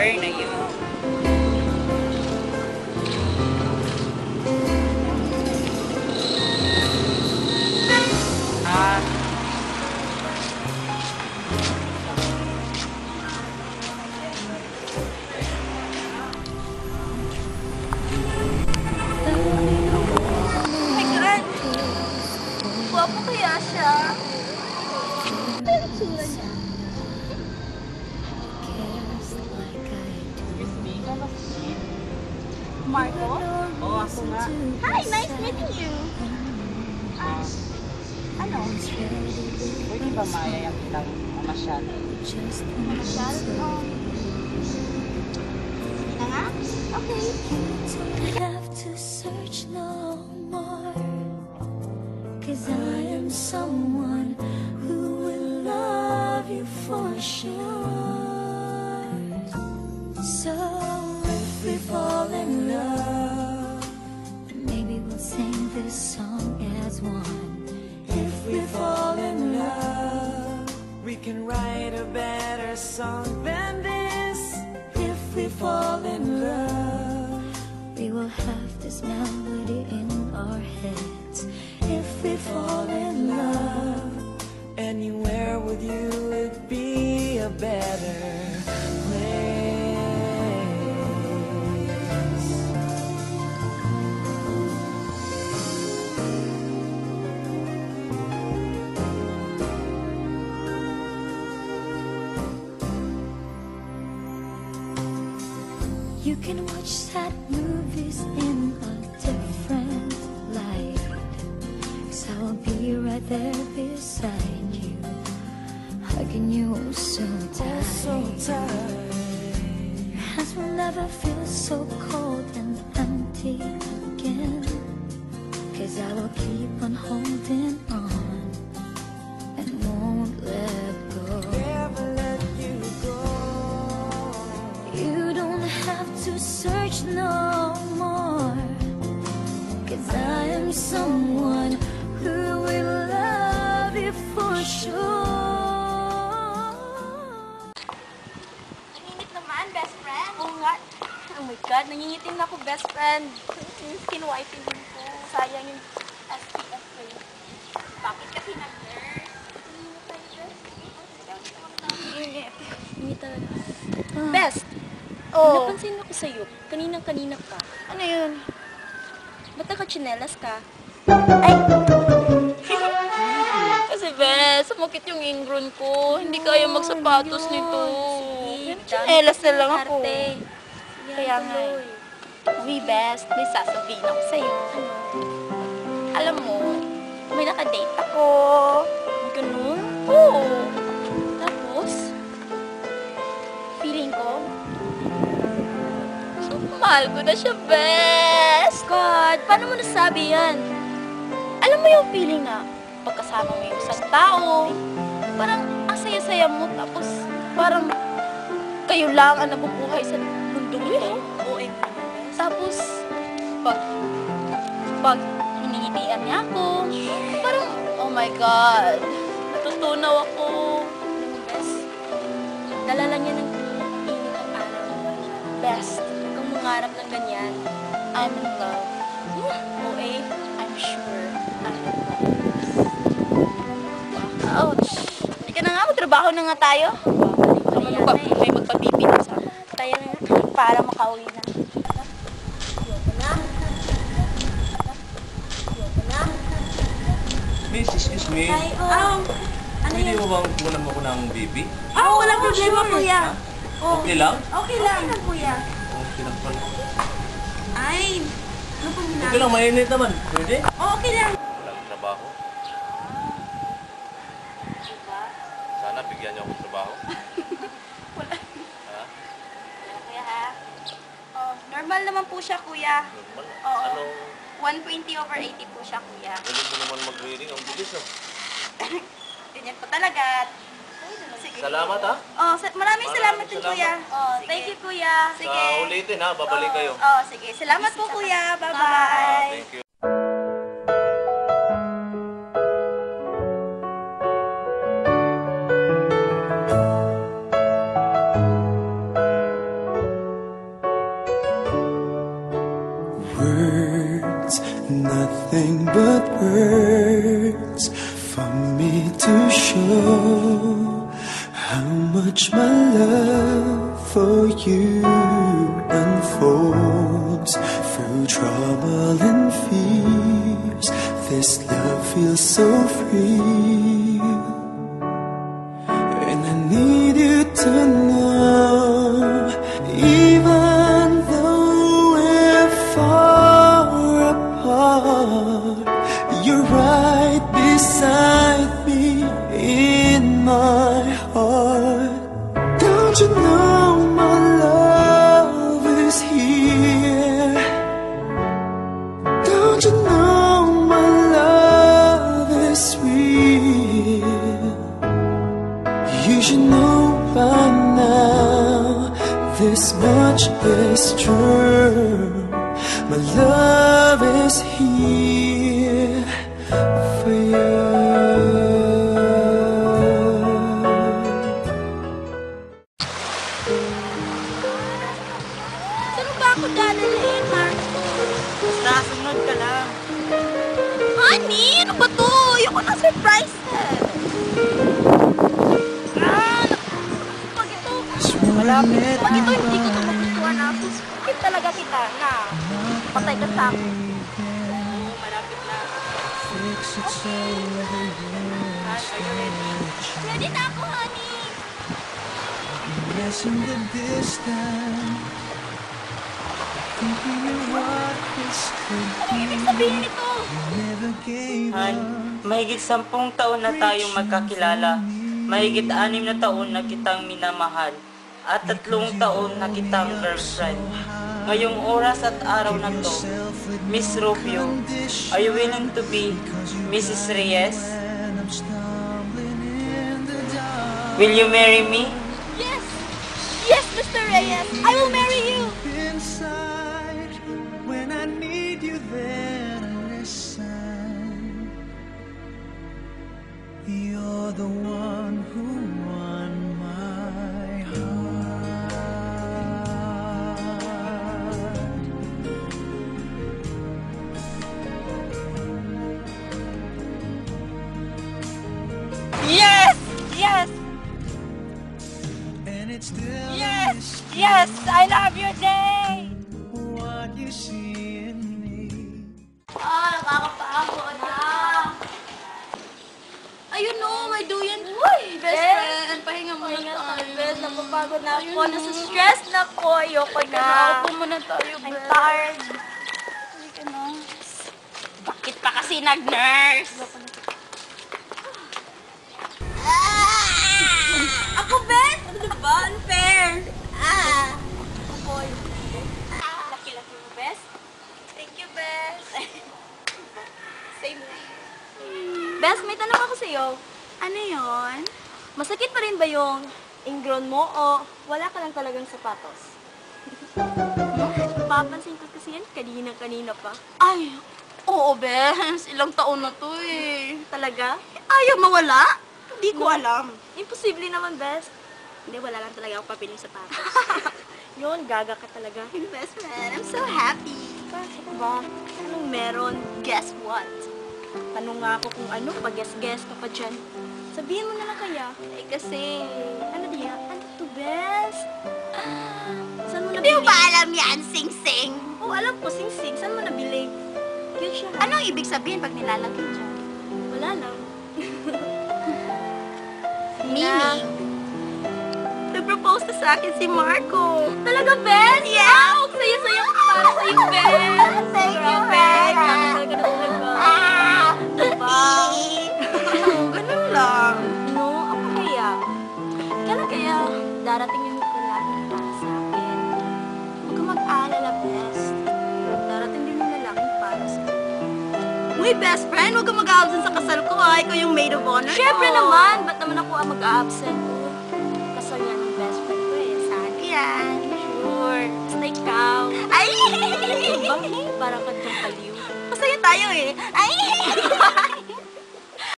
lugar na yun. Gwapo kaya siya? Ano yung tsura niya? Marco? Oo, ako nga. Hi, nice meeting you. Ano? Pwede ba mayayang kitang mamasyal? Mamasyal? Sige na nga? Okay. Have to search no more, 'cause I am someone who will love you for sure. So if we fall in love, maybe we'll sing this song as one. If we fall in love, we can write a better song than this. if we fall in love, we will have this melody in our heads. If we fall in love, Anywhere with you would be a better place. you can watch sad movies in a different light, 'cause I will be right there beside you, hugging you so tight. So tight. Your hands will never feel so cold and empty again, 'cause I will keep on holding on and won't let go. Never let you go. You don't have to search no more, 'cause I am someone who will love you for sure. Nanginit naman, best friend. Oo nga. Oh my God, nangingitim na ako, best friend. Skin whitening ko. Sayang yung SPF ko yun. Bakit kasi nag-nurse? Hindi talaga. Best! Napansin ako sa'yo. Kanina-kanina pa. Ano yun? Ba't naka-chinelas ka? Ay! Kasi bes, sumakit yung ingron ko. Hindi kaya magsapatos nito. Chinelas na lang ako. Kaya nga eh. Uy, best, may sasabihin ako sa'yo. Alam mo, may nakadate ako. Ganun? Oo. Tapos? Feeling ko, mahal ko na siya, best. God, paano mo nasabi yan? Alam mo yung feeling na pagkasama mo yung isang tao, parang ang saya-saya mo, tapos parang kayo lang ang nabubuhay sa mundong ito. Tapos, pag hinihitian niya ako, parang, oh my God, natutunaw ako. Alam mo, best, dalala niya ng init ang araw. Best, Huwag kang mangarap ng ganyan. I'm in love. OA, I'm sure I'm in love. Ouch! Hindi ka na nga, magtrabaho na nga tayo. May magpapipili sa tayo na para makauwi na. Miss, excuse me. Ano Pwede mo bang kunan mo ko ng baby? walang problema, kuya. Okay lang? Okay lang, kuya. Okay lang pala. Ay, ano po muna? Okay lang, mainit naman. Pwede? Okay lang. Walang trabaho. Sana bigyan niyo akong trabaho. Ha? Kuya ha? Normal naman po siya, kuya. Normal. Oo. Anong 120/80 po siya, kuya. galing mo naman mag-reading? Ang bilis oh. Ganyan po talaga. Sige. Salamat ha. Maraming salamat din, salamat. kuya. Thank you, kuya. Sige. Sa ulitin ha, babalik kayo. Sige. Salamat po, kuya. Ah, Bye-bye. thank you. show how much my love for you unfolds through trouble and fears. This love feels so free, and I need you to know, even though we're far apart, you're right beside me in my heart. Don't you know my love is here? Don't you know my love is real? You should know by now, this much is true. My love is here for you. Saan ba ako dadalhin, Marco? Basta, sunod ka lang. Honey, ano ba to? Ayoko na surprise eh. Pag ito, Malapit. pag ito hindi ko ito magustuhan na. Skip talaga kita na. Patay ka sa akin. Oo, malapit na. Ready na ako, honey. Yes, in the distance, thinking of what this could Ano ibig sabihin nito? never gave Han, mahigit 10 taon na tayong magkakilala. Mahigit 6 na taon na kitang minamahal. At 3 taon na kitang girlfriend. Ngayong oras at araw na to, Miss Rubio, are you willing to be Mrs. Reyes? and I'm stumbling in the dark. Will you marry me? Yes! Yes, Mr. Reyes! I will marry you! Inside, when I need you there to listen, you're the one who won my heart. Yes! Yes! And it's still Yes! Yes! I love you, Jay! what you see in me. Nakakapagod na. Ayun no, may duyan. Uy, best friend. Pahinga muna tayo. Best, napapagod na ako. Nasa-stress na ako. Ayoko na. Nakaupo muna tayo, best. I'm tired. Halika na. Bakit pa kasi nag-nurse? Ako, best? Ano ba? Unfair. Ako. Laki-laki mo, best. Thank you, best. Same. Best, may tanong ako sa'yo. Ano yon? Masakit pa rin ba yung ingrown mo o wala ka lang talagang sapatos? Papansin ko kasi yan kanina-kanina pa. Ay, oo, Bes. Ilang taon na to eh. Talaga? Ayaw mawala? Hindi ko alam. Imposible naman, Bes. Hindi, wala lang talaga ako pabiling sapatos. Yun, gaga ka talaga. Best friend, I'm so happy. Bakit ba? Anong meron? Guess what? Tanong nga ako kung ano, pag-guess-guess ka pa dyan. Sabihin mo na lang kaya. Eh kasi, ano diya? Ano to, best? Saan mo nabili? Hindi mo ba alam yan, sing-sing? Oo, alam ko, sing-sing. Saan mo nabili? Cute siya. Anong ibig sabihin pag nilalagay dyan? Wala lang. Meaning? Nag-propose na sa akin si Marco. Talaga, best? Yeah! Wow! Saya-saya ko para sa'yo, best! Thank you, best! Talaga na talaga. Diba? Ganun lang. No, ako kaya. Kailan kaya darating yung lalaki para sa akin? Huwag kang mag-aalala, best. Darating din yung lalaki para sa akin. Uy, best friend, huwag kang mag-absent sa kasal ko, ha? Ikaw yung maid of honor ko. Siyempre naman. Ba't naman ako ang mag-absent? Kasal yan ng best friend ko, eh. Saan yan? Sure. Basta ikaw. Ay! Bakit? Parang kang paliw. Masaya tayo, eh. Ay!